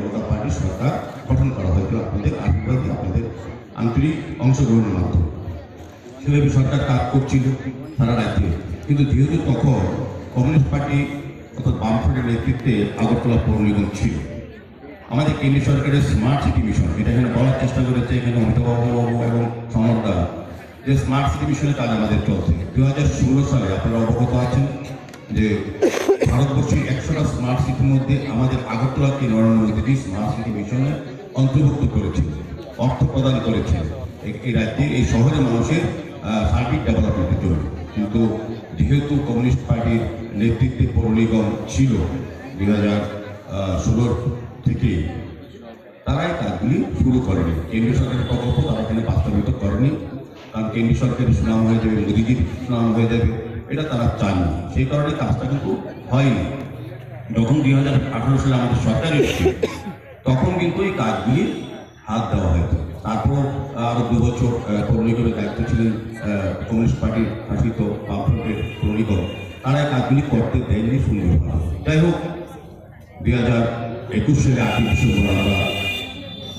জনতা পার্টির সরকার গঠন করা হয়েছিল আপনাদের আশীর্বাদে, আপনাদের আন্তরিক অংশগ্রহণের মাধ্যমে। সেভাবে সরকার কাজ করছিল সারা রাজ্যে, কিন্তু যেহেতু তখন কমিউনিস্ট পার্টি অর্থাৎ বামফ্রন্টের নেতৃত্বে আগরতলা পৌর নিগম ছিল, আমাদের কেন্দ্রীয় সরকারের স্মার্ট সিটি মিশন, এটা এখানে বলার চেষ্টা করেছে এখানে অমিতাভ বাবু এবং সমরদা, যে স্মার্ট সিটি মিশনের কাজ আমাদের চলছে। 2016 সালে আপনারা অবগত আছেন যে ভারতবর্ষের 100টা স্মার্ট সিটির মধ্যে আমাদের আগরতলাকে নরেন্দ্র মোদীজি স্মার্ট সিটি মিশনে অন্তর্ভুক্ত করেছে, অর্থ প্রদান করেছে এই রাজ্যে, এই শহরের মানুষের সার্বিক ডেভেলপমেন্টের জন্য। কিন্তু যেহেতু কমিউনিস্ট পার্টির নেতৃত্বে পৌর নিগম ছিল 2016 থেকে, তারাই কাজগুলি শুরু করেনি। কেন্দ্রীয় সরকারের প্রকল্প তারা এখানে বাস্তবায়িত করেনি, কারণ কেন্দ্রীয় সরকারের সুনাম হয়ে যাবে, মোদীজির সুনাম হয়ে যাবে, এটা তারা চাননি। সেই কারণে কাজটা কিন্তু হয়নি। যখন 2018 সালে আমাদের সরকার এসেছে, তখন কিন্তু এই কাজগুলি হাত দেওয়া হয়তো। তারপর আরো 2 বছর পৌর নিগমের দায়িত্ব ছিলেন কমিউনিস্ট পার্টির শাসিত বামফ্রন্টের পৌর নিগম, তারা এই কাজগুলি করতে দেয়নি সুন্দরভাবে। যাই হোক, 2021 সালে 8ই ডিসেম্বর আমরা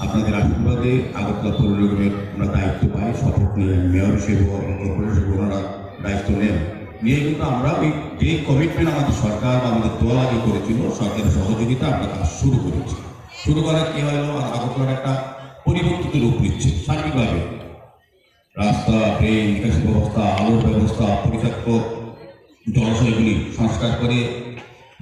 আপনাদের আশীর্বাদে আগরতলা পৌর নিগমের আমরা দায়িত্ব পাই, শপথ নিয়ে মেয়র হিসেবে এবং কর্পোরেটর হিসেবে ওনারা দায়িত্ব নেন। নিয়ে কিন্তু আমরা ওই যে কমিটমেন্ট আমাদের সরকার বা আমাদের দল আগে করেছিল, সরকারের সহযোগিতা আমরা কাজ শুরু করেছি। শুরু করার কি হলো, আগরতলার একটা পরিবর্তিত রূপ নিচ্ছে সার্বিকভাবে। রাস্তা, ট্রেন, নিকাশি ব্যবস্থা, আলোর ব্যবস্থা, পরিত্যক্ত জলাশয়গুলি সংস্কার করে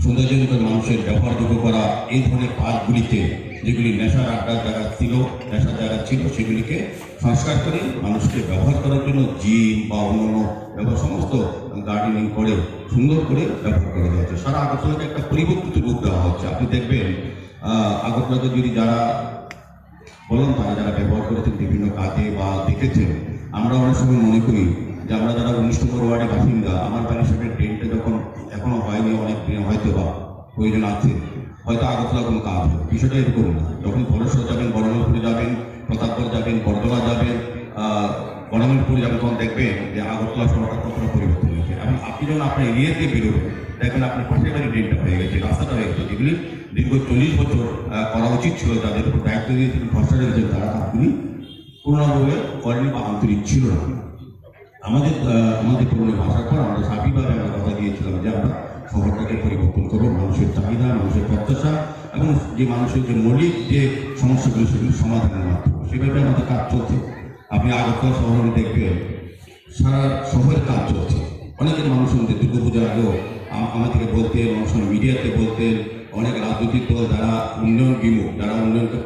সৌন্দর্যযুক্ত মানুষের ব্যবহারযোগ্য করা, এই ধরনের পার্কগুলিতে যেগুলি নেশার আড্ডার জায়গা ছিল, নেশার জায়গা ছিল, সেগুলিকে সংস্কার করে মানুষকে ব্যবহার করার জন্য জিম বা অন্যান্য ব্যবহার সমস্ত গার্ডেনিং করে সুন্দর করে ব্যবহার করা হচ্ছে। সারা আগরতলাকে একটা পরিবর্তিত রূপ দেওয়া হচ্ছে। আপনি দেখবেন আগরতলাকে যদি যারা বলেন, তারা যারা ব্যবহার করেছেন বিভিন্ন কাজে বা দেখেছেন, আমরা অনেক সময় মনে করি যে আমরা যারা 19 নম্বর ওয়ার্ডের বাসিন্দা, আমার বাড়ির সামনে ট্রেনটা যখন এখনো হয়নি, অনেক দিন হয়তো বা প্রয়োজন আছে, হয়তো আগরতলা কোনো কাজ হবে। বিষয়টা এরকম না। যখন ধলেশ্বর যাবেন, বড়মলপুরে যাবেন, প্রতাপগড় যাবেন, বরদলা যাবেন, বড়মলপুরে যাবেন, তখন দেখবেন যে আগরতলা শহরটা কতটা পরিবর্তন হয়েছে। এবং আপনি যখন আপনার এরিয়াতে বেরোবেন, দেখবেন আপনার পাশের বাড়ি ট্রেনটা হয়ে গেছে, রাস্তাটা হয়ে গেছে, যেগুলি দীর্ঘ 40 বছর করা উচিত ছিল, যাদের উপর দায়িত্ব দিয়েছিলেন, ভরসা রেখেছেন, তারা কাজগুলি পূর্ণভাবে করেনি বা আন্তরিক ছিল না। আমাদের পুরনো ভাষার পর আমরা সার্বিকভাবে আমরা কথা দিয়েছিলাম যে আমরা শহরটাকে পরিবর্তন করবো, মানুষের চাহিদা, মানুষের প্রত্যাশা এবং যে মানুষের যে মৌলিক যে সমস্যাগুলো, সেগুলি সমাধানের মাধ্যমে সেভাবে আমাদের কাজ চলছে। আপনি আগরতলা শহরে দেখবেন সারা শহরের কাজ চলছে। অনেকের মানুষ শুনতে দুর্গাপূজার আগেও আমাদেরকে বলতেন, অনেক সময় মিডিয়াতে বলতেন, অনেক রাজনৈতিক দল যারা উন্নয়ন বিমুখ, যারা উন্নয়নকে